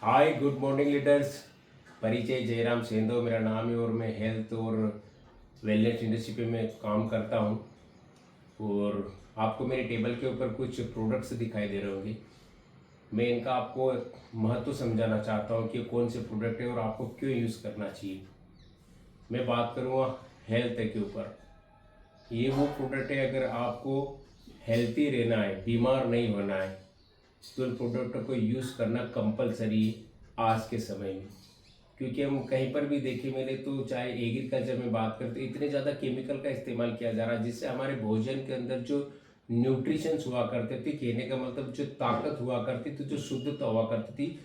Hi good morning leaders. परिचय जयराम सेंधो मेरा नाम है और मैं हेल्थ और वेलनेस इंडस्ट्री पे मैं काम करता हूँ। और आपको मेरे टेबल के ऊपर कुछ प्रोडक्ट्स दिखाई दे रहे होंगे। मैं इनका आपको महत्व समझाना चाहता हूँ कि कौन से प्रोडक्ट है और आपको क्यों यूज़ करना चाहिए। मैं बात करूँगा हेल्थ के ऊपर। ये वो प्रोडक्ट है, अगर आपको हेल्थी रहना है, बीमार नहीं होना है, तो इन प्रोडक्ट को यूज़ करना कंपलसरी है आज के समय में। क्योंकि हम कहीं पर भी देखें मिले तो चाहे एग्रीकल्चर में बात करते इतने ज़्यादा केमिकल का इस्तेमाल किया जा रहा है, जिससे हमारे भोजन के अंदर जो न्यूट्रिशंस हुआ करते थे, कहने का मतलब जो ताकत हुआ करती थी, जो शुद्धता हुआ करती थी,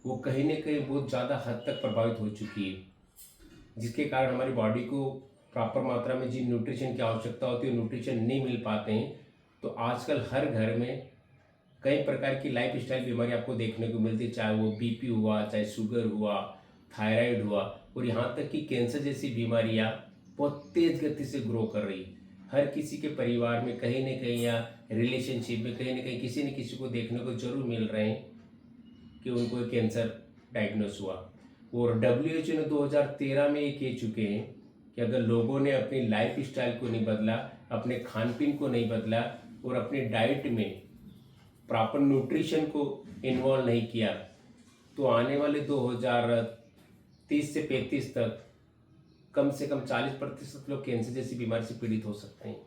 वो कहीं ना कहीं बहुत ज़्यादा हद तक प्रभावित हो चुकी है। जिसके कारण हमारी बॉडी को प्रॉपर मात्रा में जिन न्यूट्रिशन की आवश्यकता होती है न्यूट्रिशन नहीं मिल पाते हैं। तो आजकल हर घर में कई प्रकार की लाइफ स्टाइल बीमारी आपको देखने को मिलती है, चाहे वो बीपी हुआ, चाहे शुगर हुआ, थायराइड हुआ, और यहाँ तक कि कैंसर जैसी बीमारियाँ बहुत तेज गति से ग्रो कर रही है। हर किसी के परिवार में कहीं ना कहीं या रिलेशनशिप में कहीं ना कहीं किसी न किसी को देखने को जरूर मिल रहे हैं कि उनको कैंसर डायग्नोस हुआ। और WHO ने 2013 में ये कह चुके हैं कि अगर लोगों ने अपनी लाइफ स्टाइल को नहीं बदला, अपने खान पीन को नहीं बदला और अपने डाइट में प्रॉपर न्यूट्रिशन को इन्वॉल्व नहीं किया, तो आने वाले 2030 से 35 तक कम से कम 40% लोग कैंसर जैसी बीमारी से पीड़ित हो सकते हैं।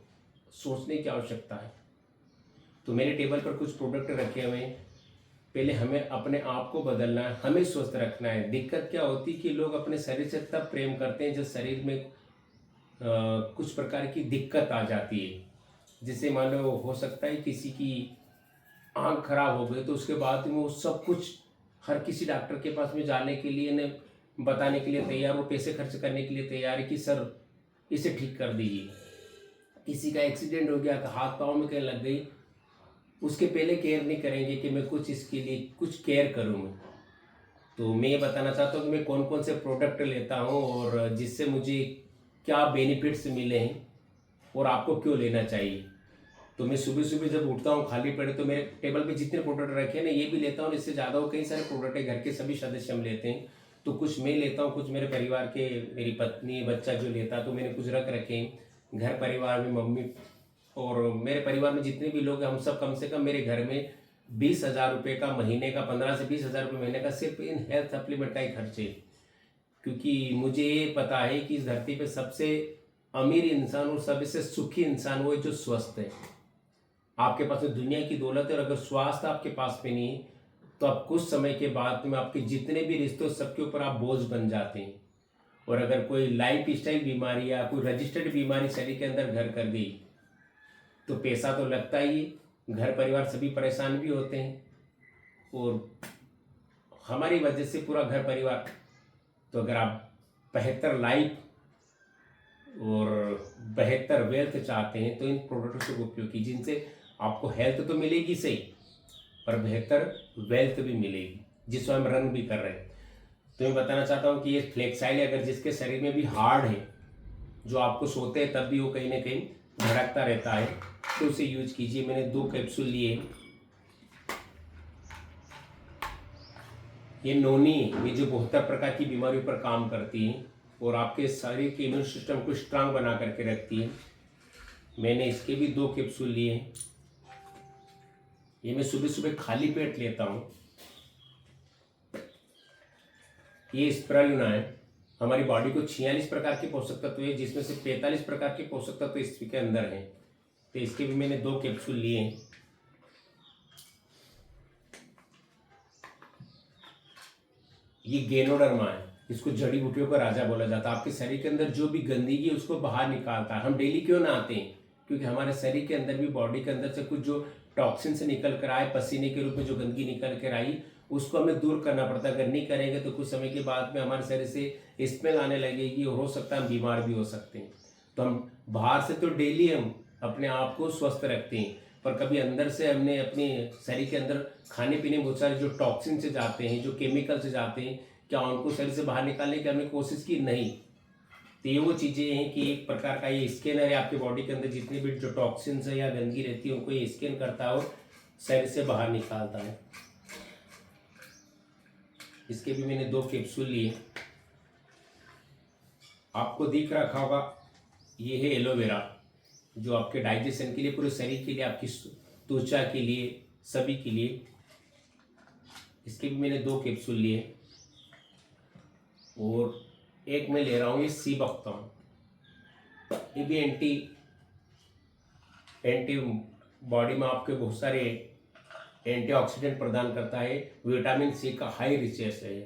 सोचने की आवश्यकता है। तो मेरे टेबल पर कुछ प्रोडक्ट रखे हुए हैं। पहले हमें अपने आप को बदलना है, हमें स्वस्थ रखना है। दिक्कत क्या होती है कि लोग अपने शरीर से तब प्रेम करते हैं जब शरीर में कुछ प्रकार की दिक्कत आ जाती है। जिससे मान लो हो सकता है किसी की आँख खराब हो गई, तो उसके बाद में वो सब कुछ हर किसी डॉक्टर के पास में जाने के लिए ने बताने के लिए तैयार, वो पैसे खर्च करने के लिए तैयार है कि सर इसे ठीक कर दीजिए। किसी का एक्सीडेंट हो गया, हाथ पाँव में कहीं लग गई, उसके पहले केयर नहीं करेंगे कि मैं कुछ इसके लिए कुछ केयर करूँ मैं। तो मैं ये बताना चाहता हूँ कि मैं कौन कौन से प्रोडक्ट लेता हूँ और जिससे मुझे क्या बेनिफिट्स मिले हैं और आपको क्यों लेना चाहिए। तो मैं सुबह सुबह जब उठता हूँ खाली पेट, तो मेरे टेबल पे जितने प्रोडक्ट रखे हैं ना, ये भी लेता हूँ, इससे ज़्यादा हो कई सारे प्रोडक्ट है, घर के सभी सदस्य हम लेते हैं। तो कुछ मैं लेता हूँ, कुछ मेरे परिवार के, मेरी पत्नी बच्चा जो लेता, तो मैंने कुछ रख रखे हैं। घर परिवार में मम्मी और मेरे परिवार में जितने भी लोग हैं, हम सब कम से कम मेरे घर में 20,000 रुपये का महीने का, 15 से 20,000 रुपये महीने का सिर्फ इन हेल्थ सप्लीमेंट का ही खर्चे। क्योंकि मुझे ये पता है कि इस धरती पे सबसे अमीर इंसान और सबसे सुखी इंसान वो है जो स्वस्थ है। आपके पास में दुनिया की दौलत है और अगर स्वास्थ्य आपके पास में नहीं है, तो आप कुछ समय के बाद में आपके जितने भी रिश्ते सबके ऊपर आप बोझ बन जाते हैं। और अगर कोई लाइफ स्टाइल बीमारी या कोई रजिस्टर्ड बीमारी शरीर के अंदर घर कर गई, तो पैसा तो लगता ही, घर परिवार सभी परेशान भी होते हैं और हमारी वजह से पूरा घर परिवार। तो अगर आप बेहतर लाइफ और बेहतर वेल्थ चाहते हैं, तो इन प्रोडक्ट्स को उपयोग कीजिए, जिनसे आपको हेल्थ तो मिलेगी सही, पर बेहतर वेल्थ भी मिलेगी, जिसको हम रन भी कर रहे हैं। तो मैं बताना चाहता हूँ कि ये फ्लेक्साइल, अगर जिसके शरीर में भी हार्ड है, जो आपको सोते हैं तब भी वो कहीं ना कहीं धड़कता रहता है, तो उसे यूज कीजिए। मैंने 2 कैप्सूल लिए। ये नोनी है, ये जो 72 प्रकार की बीमारियों पर काम करती है और आपके शरीर के इम्यून सिस्टम को स्ट्रांग बना करके रखती है। मैंने इसके भी 2 कैप्सूल लिए हैं। ये मैं सुबह सुबह खाली पेट लेता हूँ। ये स्पिरुलिना है। हमारी बॉडी को 46 प्रकार के पोषक तत्व है, जिसमें से 45 प्रकार के पोषक तत्व इसके अंदर हैं। तो इसके भी मैंने 2 कैप्सूल लिए हैं। ये गेनोडर्मा है, इसको जड़ी बूटियों का राजा बोला जाता है। आपके शरीर के अंदर जो भी गंदगी है उसको बाहर निकालता है। हम डेली क्यों ना आते हैं? क्योंकि हमारे शरीर के अंदर भी, बॉडी के अंदर से कुछ जो टॉक्सिन से निकल कर आए, पसीने के रूप में जो गंदगी निकल कर आई, उसको हमें दूर करना पड़ता है। अगर नहीं करेंगे तो कुछ समय के बाद में हमारे शरीर से स्मेल आने लगेगी और हो सकता है हम बीमार भी हो सकते हैं। तो हम बाहर से तो डेली हम अपने आप को स्वस्थ रखते हैं, पर कभी अंदर से हमने अपने शरीर के अंदर खाने पीने में बहुत सारे जो टॉक्सिन से जाते हैं, जो केमिकल से जाते हैं, क्या उनको शरीर से बाहर निकालने की हमने कोशिश की? नहीं। तो ये वो चीज़ें हैं कि एक प्रकार का ये स्कैनर है, आपके बॉडी के अंदर जितनी भी जो टॉक्सिन्स है या गंदगी रहती है उनको ये स्कैन करता है और शरीर से बाहर निकालता है। इसके भी मैंने 2 कैप्सूल लिए। आपको दिख रखा होगा, ये है एलोवेरा, जो आपके डाइजेशन के लिए, पूरे शरीर के लिए, आपकी त्वचा के लिए, सभी के लिए। इसके भी मैंने 2 कैप्सूल लिए। और एक मैं ले रहा हूँ, ये सी बख्तम, ये भी एंटी बॉडी में आपके बहुत सारे एंटीऑक्सीडेंट प्रदान करता है। विटामिन सी का हाई रिचेस है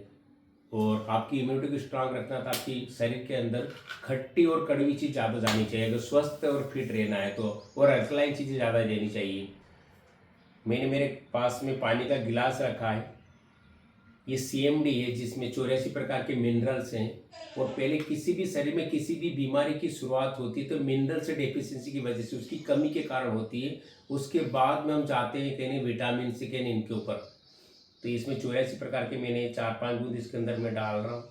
और आपकी इम्यूनिटी को स्ट्रांग रखना था। आपकी शरीर के अंदर खट्टी और कड़वी चीज़ ज़्यादा जानी चाहिए अगर स्वस्थ और फिट रहना है तो, और अल्कलाइन चीज़ें ज़्यादा लेनी चाहिए। मैंने मेरे पास में पानी का गिलास रखा है, ये CMD है जिसमें 84 प्रकार के मिनरल्स हैं। और पहले किसी भी शरीर में किसी भी बीमारी की शुरुआत होती है तो मिनरल से डेफिशिएंसी की वजह से, उसकी कमी के कारण होती है। उसके बाद में हम जाते हैं कहीं विटामिन से, कहीं इनके ऊपर। तो इसमें 84 प्रकार के मैंने 4-5 बूंद इसके अंदर मैं डाल रहा हूँ।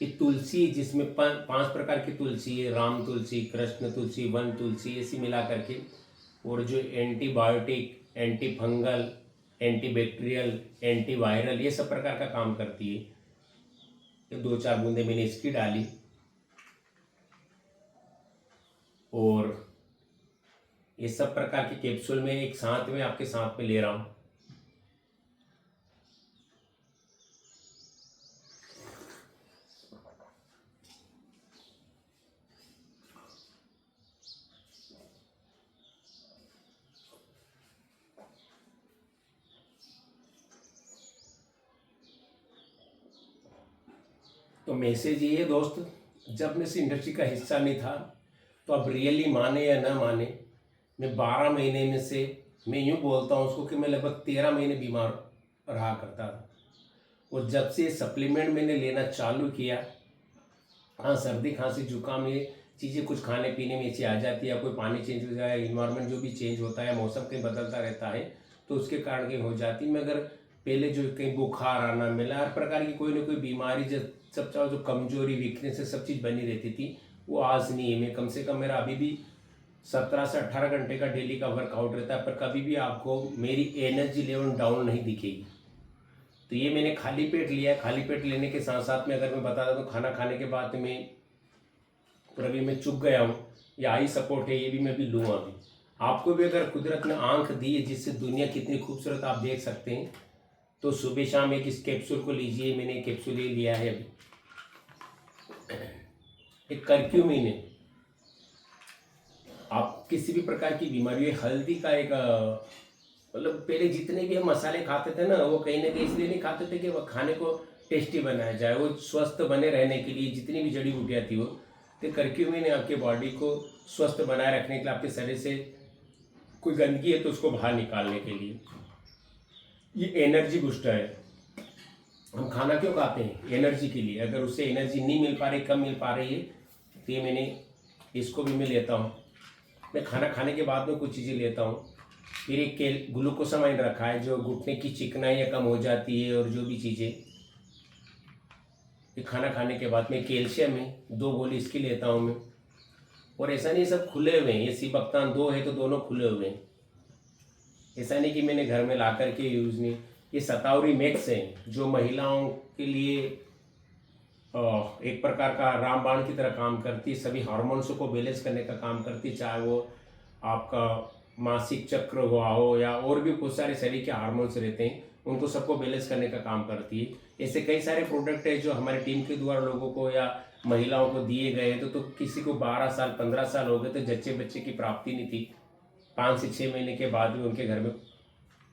ये तुलसी, जिसमें 5 प्रकार की तुलसी है, राम तुलसी, कृष्ण तुलसी, वन तुलसी, ऐसी मिला करके। और जो antibiotic, anti fungal, antibacterial, antiviral, ये सब प्रकार का काम करती है। ये 2-4 बूंदे मैंने इसकी डाली। और ये सब प्रकार के कैप्सूल में एक साथ में आपके साथ में ले रहा हूँ। तो मैसेज ये है दोस्त, जब मैं इस इंडस्ट्री का हिस्सा नहीं था तो अब रियली माने या ना माने, मैं 12 महीने में से, मैं यूँ बोलता हूँ उसको कि मैं लगभग 13 महीने बीमार रहा करता था। और जब से सप्लीमेंट मैंने लेना चालू किया, हाँ सर्दी खांसी जुकाम ये चीज़ें कुछ खाने पीने में ऐसी आ जाती है, या कोई पानी चेंज हो जाए, इन्वायरमेंट जो भी चेंज होता है, मौसम कहीं बदलता रहता है तो उसके कारण कहीं हो जाती है। मगर पहले जो कहीं बुखार आना मिला, हर प्रकार की कोई ना कोई बीमारी, सब चाहो जो कमजोरी, वीकनेस है, सब चीज़ बनी रहती थी, वो आज नहीं है। मैं कम से कम, मेरा अभी भी 17 से 18 घंटे का डेली का वर्कआउट रहता है, पर कभी भी आपको मेरी एनर्जी लेवल डाउन नहीं दिखेगी। तो ये मैंने खाली पेट लिया है। खाली पेट लेने के साथ साथ में अगर मैं बता दूँ तो खाना खाने के बाद में, और अभी मैं चुक गया हूँ, ये आई सपोर्ट है, ये भी मैं भी लूँगा अभी। आपको भी अगर कुदरत ने आंख दी है जिससे दुनिया कितनी खूबसूरत आप देख सकते हैं, तो सुबह शाम एक इस कैप्सूल को लीजिए। मैंने एक कैप्सूल ही लिया है अभी। एक करक्यूमिन है। आप किसी भी प्रकार की बीमारी, हल्दी का एक मतलब पहले जितने भी हम मसाले खाते थे ना, वो कहीं ना कहीं इसलिए नहीं खाते थे कि वो खाने को टेस्टी बनाया जाए, वो स्वस्थ बने रहने के लिए जितनी भी जड़ी बूटियाँ थी वो, तो करक्यूमिन ने आपके बॉडी को स्वस्थ बनाए रखने के लिए, आपके शरीर से कोई गंदगी है तो उसको बाहर निकालने के लिए। ये एनर्जी बूस्टर है। हम खाना क्यों खाते हैं? एनर्जी के लिए। अगर उससे एनर्जी नहीं मिल पा रही, कम मिल पा रही है, तो ये मैंने इसको भी मैं लेता हूँ। मैं खाना खाने के बाद में कुछ चीज़ें लेता हूँ। फिर एक ग्लूकोसामाइन रखा है जो घुटने की चिकनाई कम हो जाती है, और जो भी चीज़ें, ये खाना खाने के बाद में कैल्शियम है, 2 गोली इसकी लेता हूँ मैं। और ऐसा नहीं सब खुले हुए हैं, ये सीबक्तान 2 है तो दोनों खुले हुए हैं। ऐसा नहीं कि मैंने घर में ला कर के यूज़ नहीं। ये सतावरी मैक्स है जो महिलाओं के लिए एक प्रकार का रामबाण की तरह काम करती है। सभी हार्मोन्स को बैलेंस करने का काम करती है, चाहे वो आपका मासिक चक्र हुआ हो या और भी बहुत सारे शरीर के हार्मोन्स रहते हैं, उनको सबको बैलेंस करने का काम करती है। ऐसे कई सारे प्रोडक्ट है जो हमारी टीम के द्वारा लोगों को या महिलाओं को दिए गए। तो किसी को 12 साल 15 साल हो गए तो जच्चे बच्चे की प्राप्ति नहीं थी, 5 से 6 महीने के बाद भी उनके घर में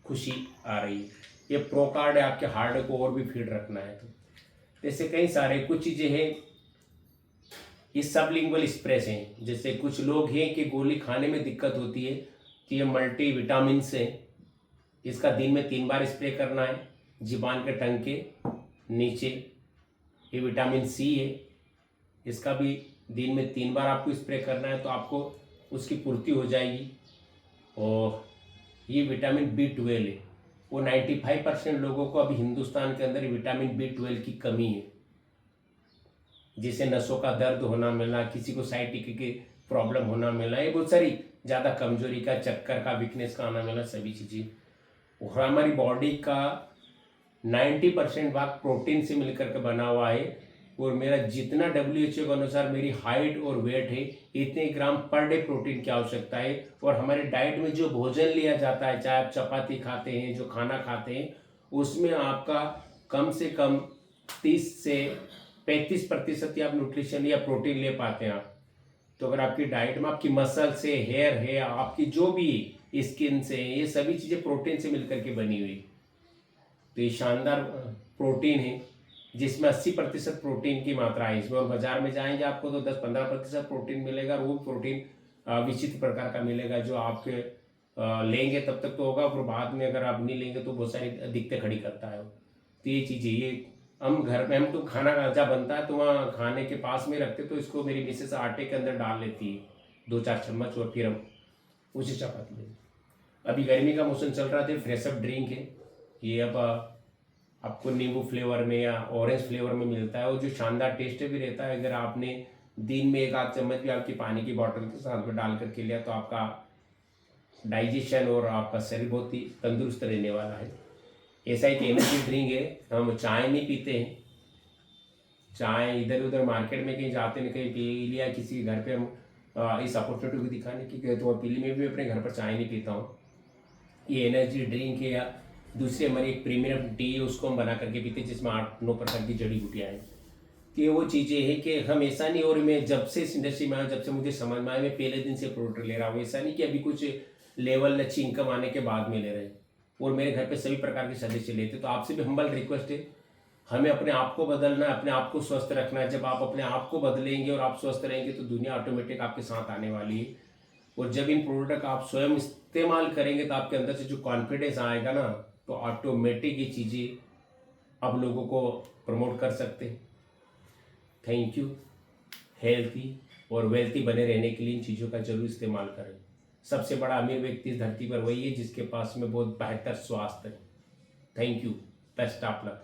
खुशी आ रही है। ये प्रोकार्ड है, आपके हार्ट को और भी फिट रखना है। तो ऐसे कई सारे कुछ चीज़ें हैं। ये सबलिंगुअल स्प्रेस हैं। जैसे कुछ लोग हैं कि गोली खाने में दिक्कत होती है, तो ये मल्टी विटामिन है। इसका दिन में 3 बार स्प्रे करना है, ज़ुबान के टंग के नीचे। ये विटामिन सी है, इसका भी दिन में 3 बार आपको स्प्रे करना है, तो आपको उसकी पूर्ति हो जाएगी। और ये विटामिन B12 है। वो 95% लोगों को अभी हिंदुस्तान के अंदर विटामिन B12 की कमी है, जिसे नसों का दर्द होना मिलना, किसी को साइटिक की प्रॉब्लम होना मिलना, ये बहुत सारी ज़्यादा कमजोरी का, चक्कर का, वीकनेस का आना मिलना, सभी चीज़ें। और हमारी बॉडी का 90% भाग प्रोटीन से मिलकर के बना हुआ है। और मेरा जितना WHO के अनुसार मेरी हाइट और वेट है, इतने ग्राम पर डे प्रोटीन की आवश्यकता है। और हमारे डाइट में जो भोजन लिया जाता है, चाहे आप चपाती खाते हैं, जो खाना खाते हैं, उसमें आपका कम से कम 30 से 35% ही आप न्यूट्रिशन या प्रोटीन ले पाते हैं आप। तो अगर आपकी डाइट में आपकी मसल से, हेयर है, आपकी जो भी स्किन से, ये सभी चीज़ें प्रोटीन से मिलकर के बनी हुई, तो ये शानदार प्रोटीन है जिसमें 80% प्रोटीन की मात्रा है इसमें। और बाजार में जाएंगे आपको तो 10-15% प्रोटीन मिलेगा। और वो प्रोटीन विचित्र प्रकार का मिलेगा, जो आपके लेंगे तब तक तो होगा, और बाद में अगर आप नहीं लेंगे तो बहुत सारी दिक्कतें खड़ी करता है वो। तो ये चीज़ें, ये हम घर में, हम तो खाना जहाँ बनता है तो वहाँ खाने के पास में रखते, तो इसको मेरी मिसेस आटे के अंदर डाल लेती है 2-4 चम्मच, और फिर हम उसी चपाती में। अभी गर्मी का मौसम चल रहा था, फ्रेश अप ड्रिंक है ये। अब आपको नींबू फ्लेवर में या ऑरेंज फ्लेवर में मिलता है, और जो शानदार टेस्ट भी रहता है। अगर आपने दिन में 1-8 चम्मच भी आपकी पानी की बोतल के साथ में डाल करके लिया, तो आपका डाइजेशन और आपका शरीर बहुत ही तंदुरुस्त रहने वाला है। ऐसा एक एनर्जी ड्रिंक है। हम चाय नहीं पीते हैं, चाय इधर उधर मार्केट में कहीं जाते नहीं, कहीं पी लिया किसी घर पे, हम इस अपॉर्चुनिटी को दिखाने की गए तो पी ली। मैं भी अपने घर पर चाय नहीं पीता हूँ। ये एनर्जी ड्रिंक है, या दूसरी हमारी एक प्रीमियम टी है, उसको हम बना करके पीते हैं, जिसमें 8-9 प्रकार की जड़ी बूटियाँ हैं। तो ये वो चीज़ें हैं कि हम ऐसा नहीं, और मैं जब से इस इंडस्ट्री में आया, जब से मुझे समझ में आया, मैं पहले दिन से प्रोडक्ट ले रहा हूँ। ऐसा नहीं कि अभी कुछ लेवल अच्छी इनकम आने के बाद में ले रहे हैं। और मेरे घर पे सभी प्रकार के सदस्य लेते। तो आपसे भी हम्बल रिक्वेस्ट है, हमें अपने आप को बदलना है, अपने आप को स्वस्थ रखना है। जब आप अपने आप को बदलेंगे और आप स्वस्थ रहेंगे, तो दुनिया ऑटोमेटिक आपके साथ आने वाली है। और जब इन प्रोडक्ट का आप स्वयं इस्तेमाल करेंगे, तो आपके अंदर से जो कॉन्फिडेंस आएगा ना, तो ऑटोमेटिक ये चीज़ें आप लोगों को प्रमोट कर सकते हैं। Thank you. हेल्थी और वेल्थी बने रहने के लिए इन चीज़ों का जरूर इस्तेमाल करें। सबसे बड़ा अमीर व्यक्ति इस धरती पर वही है जिसके पास में बहुत बेहतर स्वास्थ्य है। Thank you. Best of luck.